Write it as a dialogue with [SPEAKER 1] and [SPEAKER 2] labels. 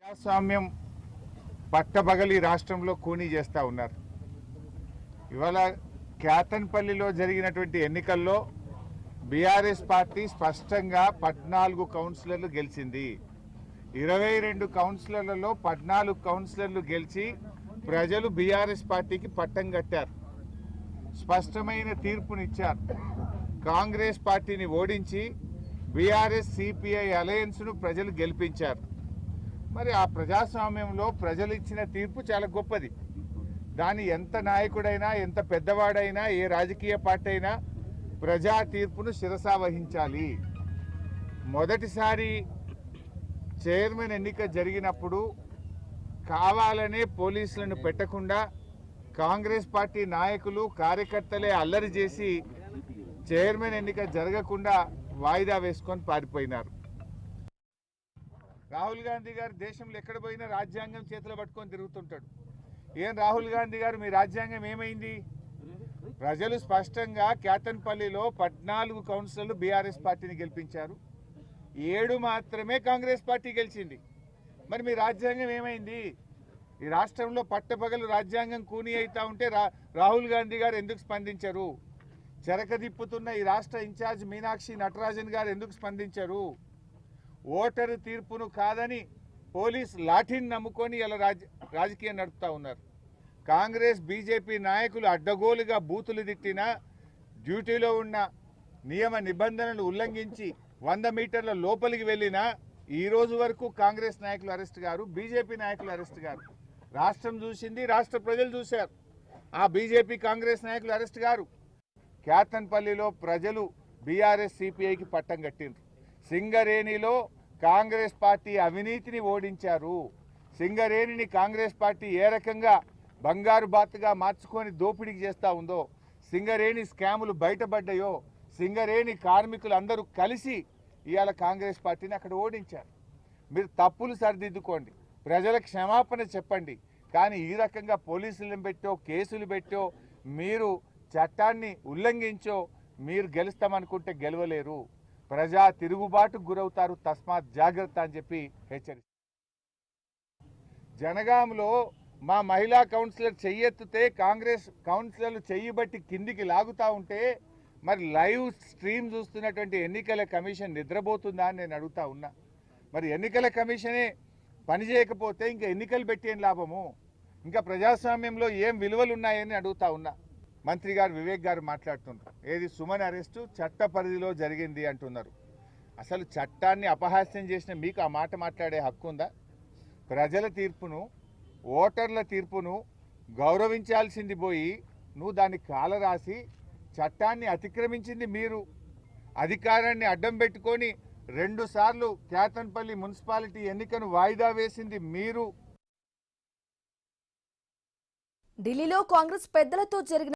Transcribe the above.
[SPEAKER 1] ప్రజాస్వామ్యం పట్టపగలి రాష్ట్రంలో కూనీ చేస్తూ ఉన్నారు. ఇవాళ క్యాతన్పల్లిలో జరిగినటువంటి ఎన్నికల్లో బీఆర్ఎస్ పార్టీ స్పష్టంగా 14 కౌన్సిలర్లు గెలిచింది. 22 కౌన్సిలర్లలో 14 కౌన్సిలర్లు గెలిచి ప్రజలు బీఆర్ఎస్ పార్టీకి పట్టం కట్టారు. స్పష్టమైన తీర్పునిచ్చారు. కాంగ్రెస్ పార్టీని ఓడించి బీఆర్ఎస్ సిపిఐ అలయన్స్ను ప్రజలు గెలిపించారు. మరి ఆ ప్రజాస్వామ్యంలో ప్రజలు ఇచ్చిన తీర్పు చాలా గొప్పది. దాని ఎంత నాయకుడైనా, ఎంత పెద్దవాడైనా, ఏ రాజకీయ పార్టీ అయినా ప్రజా తీర్పును శిరసా వహించాలి. మొదటిసారి చైర్మన్ ఎన్నిక జరిగినప్పుడు కావాలనే పోలీసులను పెట్టకుండా కాంగ్రెస్ పార్టీ నాయకులు, కార్యకర్తలే అల్లరి చేసి చైర్మన్ ఎన్నిక జరగకుండా వాయిదా వేసుకొని పారిపోయినారు. రాహుల్ గాంధీ గారు దేశంలో ఎక్కడ పోయినా రాజ్యాంగం చేతిలో పట్టుకొని తిరుగుతుంటాడు. ఏం రాహుల్ గాంధీ గారు, మీ రాజ్యాంగం ఏమైంది? ప్రజలు స్పష్టంగా క్యాతన్పల్లిలో 14 కౌన్సిలర్లు బీఆర్ఎస్ పార్టీని గెలిపించారు. 7 మాత్రమే కాంగ్రెస్ పార్టీ గెలిచింది. మరి మీ రాజ్యాంగం ఏమైంది? ఈ రాష్ట్రంలో పట్టపగలు రాజ్యాంగం కూనీ అవుతా ఉంటే రాహుల్ గాంధీ గారు ఎందుకు స్పందించరు? చెరకదిప్పుతున్న ఈ రాష్ట్ర ఇన్ఛార్జ్ మీనాక్షి నటరాజన్ గారు ఎందుకు స్పందించరు? ఓటరు తీర్పును కాదని పోలీస్ లాఠీని నమ్ముకొని ఇలా రాజకీయం నడుపుతా ఉన్నారు. కాంగ్రెస్ బీజేపీ నాయకులు అడ్డగోలుగా బూతులు తిట్టినా, డ్యూటీలో ఉన్న నియమ నిబంధనలు ఉల్లంఘించి 100 మీటర్ల లోపలికి వెళ్ళినా ఈ రోజు వరకు కాంగ్రెస్ నాయకులు అరెస్ట్ గారు, బీజేపీ నాయకులు అరెస్ట్ గారు. రాష్ట్రం చూసింది, రాష్ట్ర ప్రజలు చూశారు. ఆ బీజేపీ కాంగ్రెస్ నాయకులు అరెస్ట్ గారు. క్యాతన్పల్లిలో ప్రజలు బీఆర్ఎస్ సిపిఐకి పట్టం కట్టిండ్రు. సింగరేణిలో కాంగ్రెస్ పార్టీ అవినీతిని ఓడించారు. సింగరేణిని కాంగ్రెస్ పార్టీ ఏ రకంగా బంగారు బాతుగా మార్చుకొని దోపిడీకి చేస్తూ ఉందో, సింగరేణి స్కాములు బయటపడ్డాయో, సింగరేణి కార్మికులు అందరూ కలిసి ఇవాళ కాంగ్రెస్ పార్టీని అక్కడ ఓడించారు. మీరు తప్పులు సరిదిద్దుకోండి, ప్రజలకు క్షమాపణ చెప్పండి. కానీ ఈ రకంగా పోలీసులను పెట్టో, కేసులు పెట్టో, మీరు చట్టాన్ని ఉల్లంఘించో మీరు గెలుస్తామనుకుంటే గెలవలేరు. ప్రజా తిరుగుబాటుకు గురవుతారు. తస్మాత్ జాగ్రత్త అని చెప్పి హెచ్చరిస్తారు. జనగాంలో మా మహిళా కౌన్సిలర్ చెయ్యెత్తితే కాంగ్రెస్ కౌన్సిలర్లు చెయ్యిబట్టి కిందికి లాగుతూ ఉంటే మరి లైవ్ స్ట్రీమ్ చూస్తున్నటువంటి ఎన్నికల కమిషన్ నిద్రపోతుందా అని నేను అడుగుతా ఉన్నా. మరి ఎన్నికల కమిషనే పనిచేయకపోతే ఇంకా ఎన్నికలు పెట్టి ఏం లాభము? ఇంకా ప్రజాస్వామ్యంలో ఏం విలువలు ఉన్నాయని అడుగుతా ఉన్నా. మంత్రి గారు వివేక్ గారు మాట్లాడుతున్నారు, ఏది సుమన్ అరెస్టు చట్ట పరిధిలో జరిగింది అంటున్నారు. అసలు చట్టాన్ని అపహాస్యం చేసిన మీకు ఆ మాట మాట్లాడే హక్కు ఉందా? ప్రజల తీర్పును, ఓటర్ల తీర్పును గౌరవించాల్సింది పోయి నువ్వు దాన్ని కాలరాసి చట్టాన్ని అతిక్రమించింది మీరు. అధికారాన్ని అడ్డం పెట్టుకొని 2 సార్లు క్యాతన్పల్లి మున్సిపాలిటీ ఎన్నికను వాయిదా వేసింది మీరు.
[SPEAKER 2] ఢిల్లీలో కాంగ్రెస్ పెద్దలతో జరిగిన